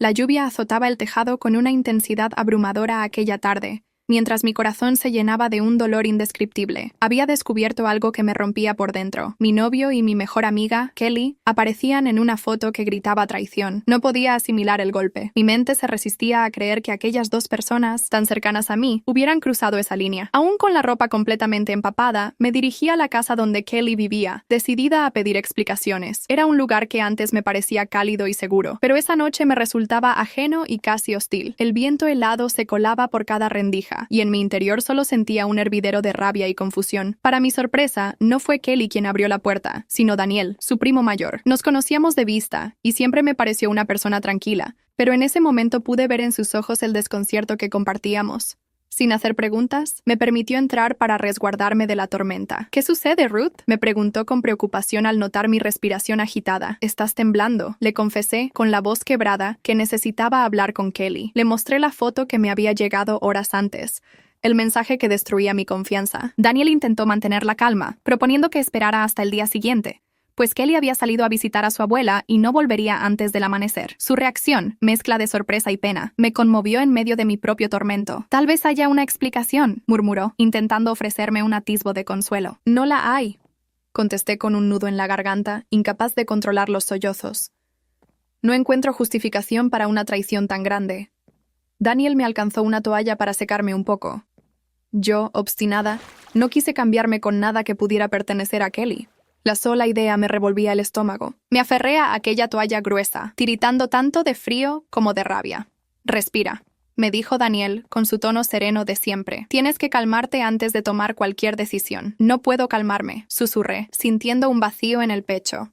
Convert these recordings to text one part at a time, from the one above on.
La lluvia azotaba el tejado con una intensidad abrumadora aquella tarde, mientras mi corazón se llenaba de un dolor indescriptible. Había descubierto algo que me rompía por dentro. Mi novio y mi mejor amiga, Kelly, aparecían en una foto que gritaba traición. No podía asimilar el golpe. Mi mente se resistía a creer que aquellas dos personas, tan cercanas a mí, hubieran cruzado esa línea. Aún con la ropa completamente empapada, me dirigí a la casa donde Kelly vivía, decidida a pedir explicaciones. Era un lugar que antes me parecía cálido y seguro, pero esa noche me resultaba ajeno y casi hostil. El viento helado se colaba por cada rendija, y en mi interior solo sentía un hervidero de rabia y confusión. Para mi sorpresa, no fue Kelly quien abrió la puerta, sino Daniel, su primo mayor. Nos conocíamos de vista, y siempre me pareció una persona tranquila, pero en ese momento pude ver en sus ojos el desconcierto que compartíamos. Sin hacer preguntas, me permitió entrar para resguardarme de la tormenta. ¿Qué sucede, Ruth?, me preguntó con preocupación al notar mi respiración agitada. «Estás temblando», le confesé, con la voz quebrada, que necesitaba hablar con Kelly. Le mostré la foto que me había llegado horas antes, el mensaje que destruía mi confianza. Daniel intentó mantener la calma, proponiendo que esperara hasta el día siguiente, pues Kelly había salido a visitar a su abuela y no volvería antes del amanecer. Su reacción, mezcla de sorpresa y pena, me conmovió en medio de mi propio tormento. «Tal vez haya una explicación», murmuró, intentando ofrecerme un atisbo de consuelo. «No la hay», contesté con un nudo en la garganta, incapaz de controlar los sollozos. «No encuentro justificación para una traición tan grande». Daniel me alcanzó una toalla para secarme un poco. Yo, obstinada, no quise cambiarme con nada que pudiera pertenecer a Kelly. La sola idea me revolvía el estómago. Me aferré a aquella toalla gruesa, tiritando tanto de frío como de rabia. «Respira», me dijo Daniel, con su tono sereno de siempre. «Tienes que calmarte antes de tomar cualquier decisión». «No puedo calmarme», susurré, sintiendo un vacío en el pecho.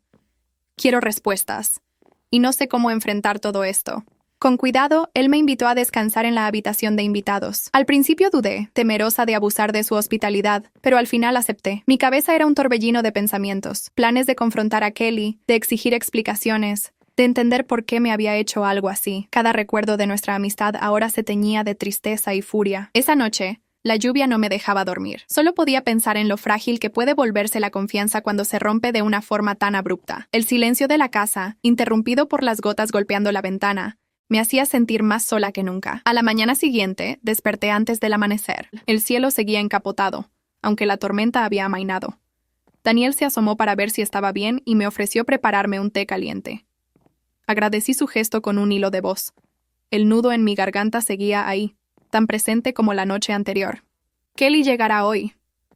«Quiero respuestas. Y no sé cómo enfrentar todo esto». Con cuidado, él me invitó a descansar en la habitación de invitados. Al principio dudé, temerosa de abusar de su hospitalidad, pero al final acepté. Mi cabeza era un torbellino de pensamientos, planes de confrontar a Kelly, de exigir explicaciones, de entender por qué me había hecho algo así. Cada recuerdo de nuestra amistad ahora se teñía de tristeza y furia. Esa noche, la lluvia no me dejaba dormir. Solo podía pensar en lo frágil que puede volverse la confianza cuando se rompe de una forma tan abrupta. El silencio de la casa, interrumpido por las gotas golpeando la ventana, me hacía sentir más sola que nunca. A la mañana siguiente, desperté antes del amanecer. El cielo seguía encapotado, aunque la tormenta había amainado. Daniel se asomó para ver si estaba bien y me ofreció prepararme un té caliente. Agradecí su gesto con un hilo de voz. El nudo en mi garganta seguía ahí, tan presente como la noche anterior. «Kelly llegará hoy»,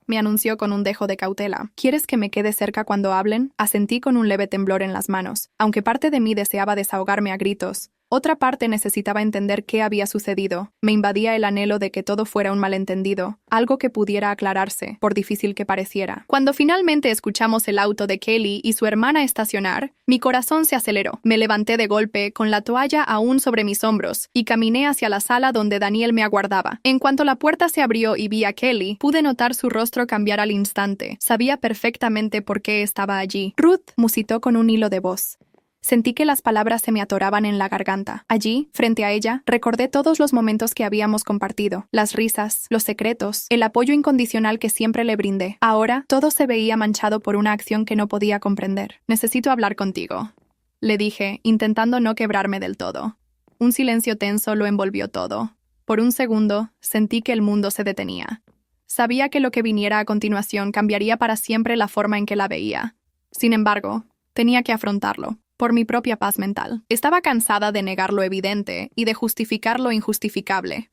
me anunció con un dejo de cautela. «¿Quieres que me quede cerca cuando hablen?». Asentí con un leve temblor en las manos. Aunque parte de mí deseaba desahogarme a gritos, otra parte necesitaba entender qué había sucedido. Me invadía el anhelo de que todo fuera un malentendido, algo que pudiera aclararse, por difícil que pareciera. Cuando finalmente escuchamos el auto de Kelly y su hermana estacionar, mi corazón se aceleró. Me levanté de golpe, con la toalla aún sobre mis hombros, y caminé hacia la sala donde Daniel me aguardaba. En cuanto la puerta se abrió y vi a Kelly, pude notar su rostro cambiar al instante. Sabía perfectamente por qué estaba allí. «Ruth», musitó con un hilo de voz. Sentí que las palabras se me atoraban en la garganta. Allí, frente a ella, recordé todos los momentos que habíamos compartido, las risas, los secretos, el apoyo incondicional que siempre le brindé. Ahora, todo se veía manchado por una acción que no podía comprender. «Necesito hablar contigo», le dije, intentando no quebrarme del todo. Un silencio tenso lo envolvió todo. Por un segundo, sentí que el mundo se detenía. Sabía que lo que viniera a continuación cambiaría para siempre la forma en que la veía. Sin embargo, tenía que afrontarlo. Por mi propia paz mental. Estaba cansada de negar lo evidente y de justificar lo injustificable.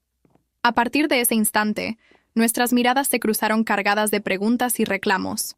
A partir de ese instante, nuestras miradas se cruzaron cargadas de preguntas y reclamos.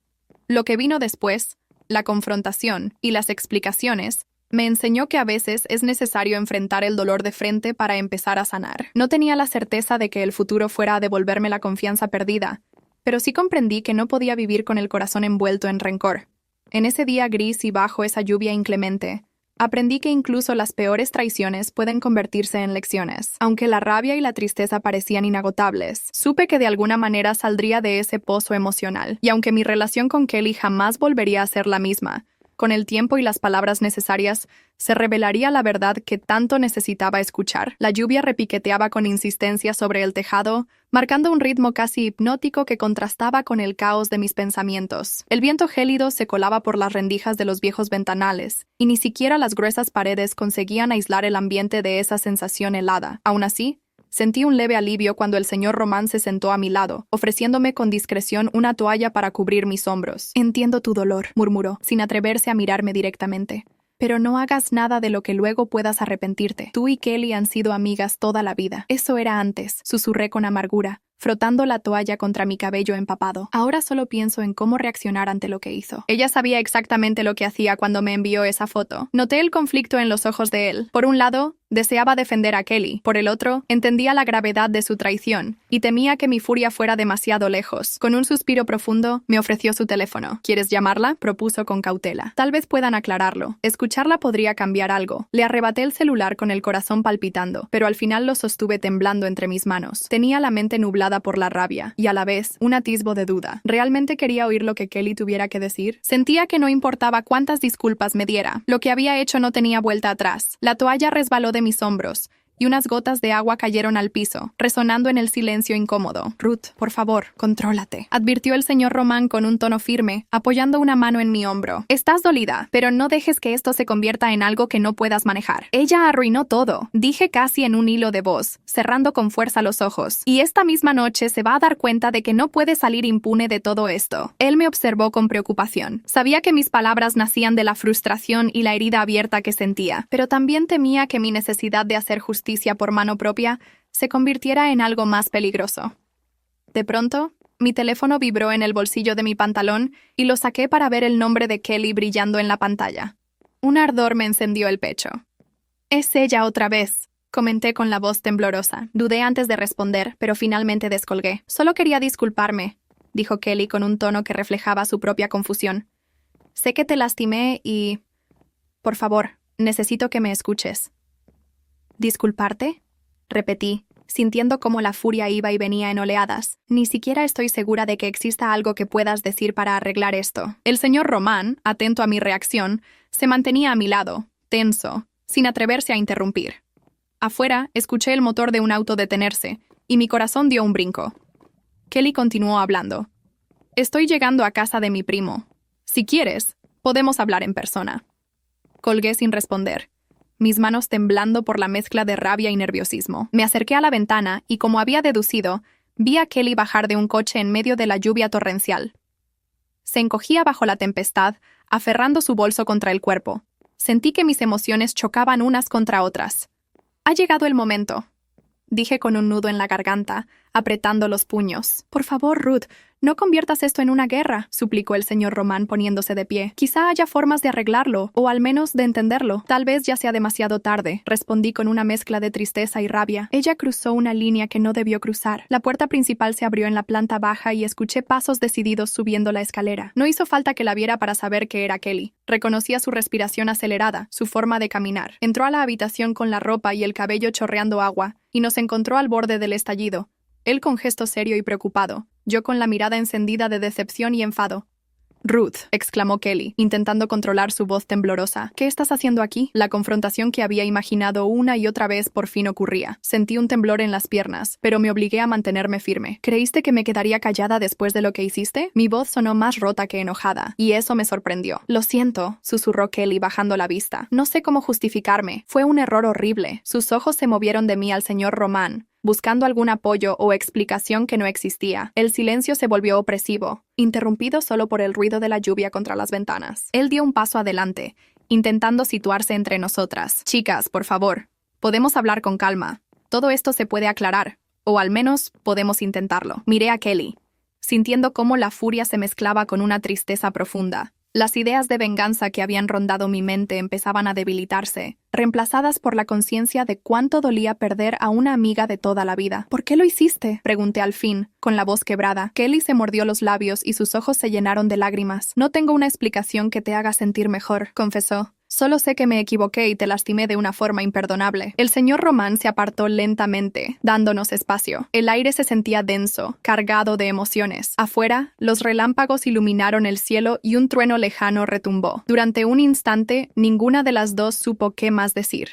Lo que vino después, la confrontación y las explicaciones, me enseñó que a veces es necesario enfrentar el dolor de frente para empezar a sanar. No tenía la certeza de que el futuro fuera a devolverme la confianza perdida, pero sí comprendí que no podía vivir con el corazón envuelto en rencor. En ese día gris y bajo esa lluvia inclemente, aprendí que incluso las peores traiciones pueden convertirse en lecciones. Aunque la rabia y la tristeza parecían inagotables, supe que de alguna manera saldría de ese pozo emocional. Y aunque mi relación con Kelly jamás volvería a ser la misma, Con el tiempo y las palabras necesarias, se revelaría la verdad que tanto necesitaba escuchar. La lluvia repiqueteaba con insistencia sobre el tejado, marcando un ritmo casi hipnótico que contrastaba con el caos de mis pensamientos. El viento gélido se colaba por las rendijas de los viejos ventanales, y ni siquiera las gruesas paredes conseguían aislar el ambiente de esa sensación helada. Aún así, sentí un leve alivio cuando el señor Román se sentó a mi lado, ofreciéndome con discreción una toalla para cubrir mis hombros. «Entiendo tu dolor», murmuró, sin atreverse a mirarme directamente. «Pero no hagas nada de lo que luego puedas arrepentirte. Tú y Kelly han sido amigas toda la vida». «Eso era antes», susurré con amargura, frotando la toalla contra mi cabello empapado. Ahora solo pienso en cómo reaccionar ante lo que hizo. Ella sabía exactamente lo que hacía cuando me envió esa foto. Noté el conflicto en los ojos de él. Por un lado, deseaba defender a Kelly. Por el otro, entendía la gravedad de su traición y temía que mi furia fuera demasiado lejos. Con un suspiro profundo, me ofreció su teléfono. «¿Quieres llamarla?», propuso con cautela. «Tal vez puedan aclararlo. Escucharla podría cambiar algo». Le arrebaté el celular con el corazón palpitando, pero al final lo sostuve temblando entre mis manos. Tenía la mente nublada por la rabia y a la vez un atisbo de duda. ¿Realmente quería oír lo que Kelly tuviera que decir? Sentía que no importaba cuántas disculpas me diera. Lo que había hecho no tenía vuelta atrás. La toalla resbaló de mis hombros y unas gotas de agua cayeron al piso, resonando en el silencio incómodo. «Ruth, por favor, contrólate», advirtió el señor Román con un tono firme, apoyando una mano en mi hombro. «Estás dolida, pero no dejes que esto se convierta en algo que no puedas manejar. Ella arruinó todo», dije casi en un hilo de voz, cerrando con fuerza los ojos. «Y esta misma noche se va a dar cuenta de que no puede salir impune de todo esto». Él me observó con preocupación. Sabía que mis palabras nacían de la frustración y la herida abierta que sentía, pero también temía que mi necesidad de hacer justicia por mano propia se convirtiera en algo más peligroso. De pronto, mi teléfono vibró en el bolsillo de mi pantalón y lo saqué para ver el nombre de Kelly brillando en la pantalla. Un ardor me encendió el pecho. «Es ella otra vez», comenté con la voz temblorosa. Dudé antes de responder, pero finalmente descolgué. «Solo quería disculparme», dijo Kelly con un tono que reflejaba su propia confusión. «Sé que te lastimé y... por favor, necesito que me escuches». «¿Disculparte?», repetí, sintiendo cómo la furia iba y venía en oleadas. «Ni siquiera estoy segura de que exista algo que puedas decir para arreglar esto». El señor Román, atento a mi reacción, se mantenía a mi lado, tenso, sin atreverse a interrumpir. Afuera, escuché el motor de un auto detenerse, y mi corazón dio un brinco. Kelly continuó hablando. «Estoy llegando a casa de mi primo. Si quieres, podemos hablar en persona». Colgué sin responder, mis manos temblando por la mezcla de rabia y nerviosismo. Me acerqué a la ventana y, como había deducido, vi a Kelly bajar de un coche en medio de la lluvia torrencial. Se encogía bajo la tempestad, aferrando su bolso contra el cuerpo. Sentí que mis emociones chocaban unas contra otras. «Ha llegado el momento», dije con un nudo en la garganta, apretando los puños. «Por favor, Ruth, no conviertas esto en una guerra», suplicó el señor Román poniéndose de pie. «Quizá haya formas de arreglarlo, o al menos de entenderlo». «Tal vez ya sea demasiado tarde», respondí con una mezcla de tristeza y rabia. Ella cruzó una línea que no debió cruzar. La puerta principal se abrió en la planta baja y escuché pasos decididos subiendo la escalera. No hizo falta que la viera para saber que era Kelly. Reconocía su respiración acelerada, su forma de caminar. Entró a la habitación con la ropa y el cabello chorreando agua, y nos encontró al borde del estallido. Él con gesto serio y preocupado, yo con la mirada encendida de decepción y enfado. «Ruth», exclamó Kelly, intentando controlar su voz temblorosa. «¿Qué estás haciendo aquí?» La confrontación que había imaginado una y otra vez por fin ocurría. Sentí un temblor en las piernas, pero me obligué a mantenerme firme. «¿Creíste que me quedaría callada después de lo que hiciste?» Mi voz sonó más rota que enojada, y eso me sorprendió. «Lo siento», susurró Kelly bajando la vista. «No sé cómo justificarme. Fue un error horrible». Sus ojos se movieron de mí al señor Román, buscando algún apoyo o explicación que no existía. El silencio se volvió opresivo, interrumpido solo por el ruido de la lluvia contra las ventanas. Él dio un paso adelante, intentando situarse entre nosotras. «Chicas, por favor, podemos hablar con calma. Todo esto se puede aclarar, o al menos podemos intentarlo». Miré a Kelly, sintiendo cómo la furia se mezclaba con una tristeza profunda. Las ideas de venganza que habían rondado mi mente empezaban a debilitarse, reemplazadas por la conciencia de cuánto dolía perder a una amiga de toda la vida. «¿Por qué lo hiciste?», pregunté al fin, con la voz quebrada. Kelly se mordió los labios y sus ojos se llenaron de lágrimas. «No tengo una explicación que te haga sentir mejor», confesó, Solo sé que me equivoqué y te lastimé de una forma imperdonable. El señor Román se apartó lentamente, dándonos espacio. El aire se sentía denso, cargado de emociones. Afuera, los relámpagos iluminaron el cielo y un trueno lejano retumbó. Durante un instante, ninguna de las dos supo qué más decir.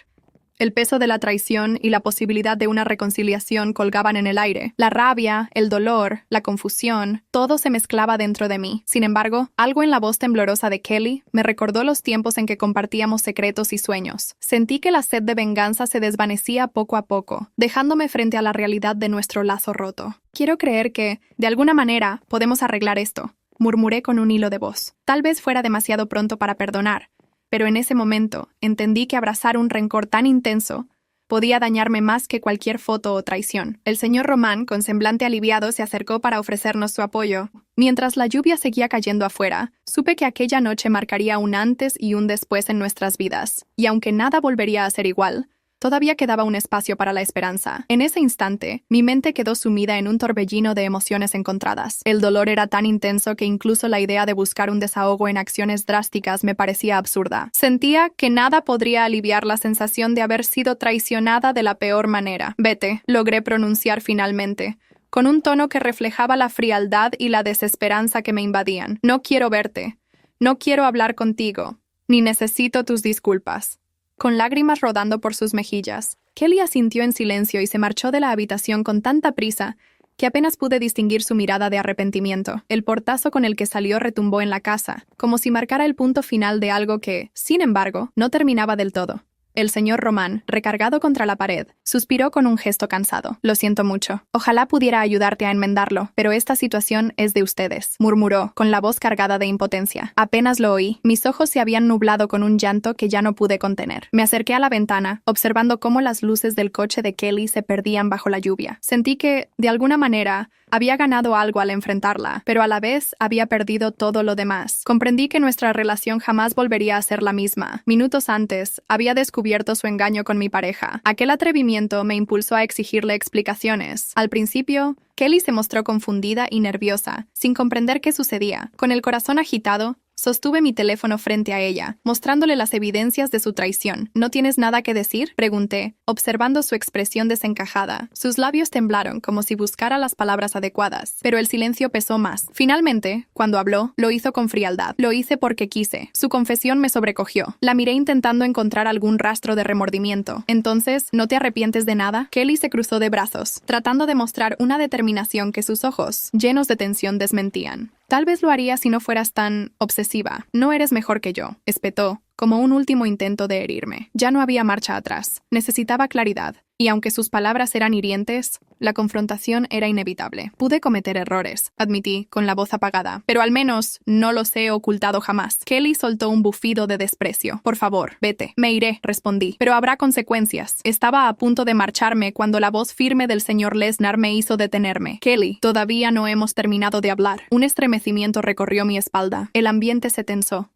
El peso de la traición y la posibilidad de una reconciliación colgaban en el aire. La rabia, el dolor, la confusión, todo se mezclaba dentro de mí. Sin embargo, algo en la voz temblorosa de Kelly me recordó los tiempos en que compartíamos secretos y sueños. Sentí que la sed de venganza se desvanecía poco a poco, dejándome frente a la realidad de nuestro lazo roto. Quiero creer que, de alguna manera, podemos arreglar esto, murmuré con un hilo de voz. Tal vez fuera demasiado pronto para perdonar, pero en ese momento entendí que abrazar un rencor tan intenso podía dañarme más que cualquier foto o traición. El señor Román, con semblante aliviado, se acercó para ofrecernos su apoyo. Mientras la lluvia seguía cayendo afuera, supe que aquella noche marcaría un antes y un después en nuestras vidas, y aunque nada volvería a ser igual, todavía quedaba un espacio para la esperanza. En ese instante, mi mente quedó sumida en un torbellino de emociones encontradas. El dolor era tan intenso que incluso la idea de buscar un desahogo en acciones drásticas me parecía absurda. Sentía que nada podría aliviar la sensación de haber sido traicionada de la peor manera. Vete, logré pronunciar finalmente, con un tono que reflejaba la frialdad y la desesperanza que me invadían. No quiero verte. No quiero hablar contigo. Ni necesito tus disculpas. Con lágrimas rodando por sus mejillas, Kelly asintió en silencio y se marchó de la habitación con tanta prisa que apenas pude distinguir su mirada de arrepentimiento. El portazo con el que salió retumbó en la casa, como si marcara el punto final de algo que, sin embargo, no terminaba del todo. El señor Román, recargado contra la pared, suspiró con un gesto cansado. Lo siento mucho. Ojalá pudiera ayudarte a enmendarlo, pero esta situación es de ustedes, murmuró, con la voz cargada de impotencia. Apenas lo oí. Mis ojos se habían nublado con un llanto que ya no pude contener. Me acerqué a la ventana, observando cómo las luces del coche de Kelly se perdían bajo la lluvia. Sentí que, de alguna manera, había ganado algo al enfrentarla, pero a la vez había perdido todo lo demás. Comprendí que nuestra relación jamás volvería a ser la misma. Minutos antes, había descubierto su engaño con mi pareja. Aquel atrevimiento me impulsó a exigirle explicaciones. Al principio, Kelly se mostró confundida y nerviosa, sin comprender qué sucedía. Con el corazón agitado, sostuve mi teléfono frente a ella, mostrándole las evidencias de su traición. ¿No tienes nada que decir?, pregunté, observando su expresión desencajada. Sus labios temblaron como si buscara las palabras adecuadas, pero el silencio pesó más. Finalmente, cuando habló, lo hizo con frialdad. Lo hice porque quise. Su confesión me sobrecogió. La miré intentando encontrar algún rastro de remordimiento. Entonces, ¿no te arrepientes de nada? Kelly se cruzó de brazos, tratando de mostrar una determinación que sus ojos, llenos de tensión, desmentían. Tal vez lo haría si no fueras tan obsesiva. No eres mejor que yo, espetó, como un último intento de herirme. Ya no había marcha atrás. Necesitaba claridad. Y aunque sus palabras eran hirientes, la confrontación era inevitable. Pude cometer errores, admití, con la voz apagada. Pero al menos no los he ocultado jamás. Kelly soltó un bufido de desprecio. Por favor, vete. Me iré, respondí. Pero habrá consecuencias. Estaba a punto de marcharme cuando la voz firme del señor Lesnar me hizo detenerme. Kelly, todavía no hemos terminado de hablar. Un estremecimiento recorrió mi espalda. El ambiente se tensó.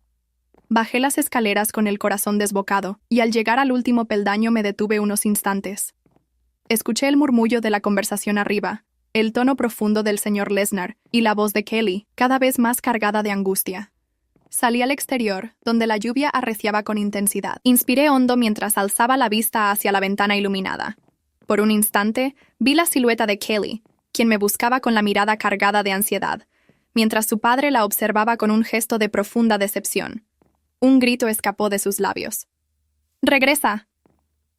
Bajé las escaleras con el corazón desbocado, y al llegar al último peldaño me detuve unos instantes. Escuché el murmullo de la conversación arriba, el tono profundo del señor Lesnar y la voz de Kelly, cada vez más cargada de angustia. Salí al exterior, donde la lluvia arreciaba con intensidad. Inspiré hondo mientras alzaba la vista hacia la ventana iluminada. Por un instante, vi la silueta de Kelly, quien me buscaba con la mirada cargada de ansiedad, mientras su padre la observaba con un gesto de profunda decepción. Un grito escapó de sus labios. ¡Regresa!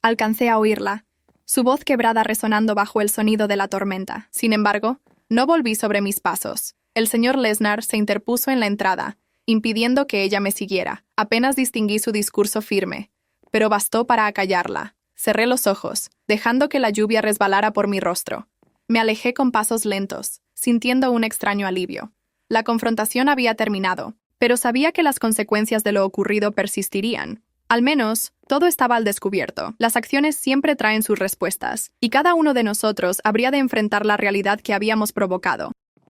Alcancé a oírla, su voz quebrada resonando bajo el sonido de la tormenta. Sin embargo, no volví sobre mis pasos. El señor Lesnar se interpuso en la entrada, impidiendo que ella me siguiera. Apenas distinguí su discurso firme, pero bastó para acallarla. Cerré los ojos, dejando que la lluvia resbalara por mi rostro. Me alejé con pasos lentos, sintiendo un extraño alivio. La confrontación había terminado, pero sabía que las consecuencias de lo ocurrido persistirían. Al menos, todo estaba al descubierto. Las acciones siempre traen sus respuestas, y cada uno de nosotros habría de enfrentar la realidad que habíamos provocado.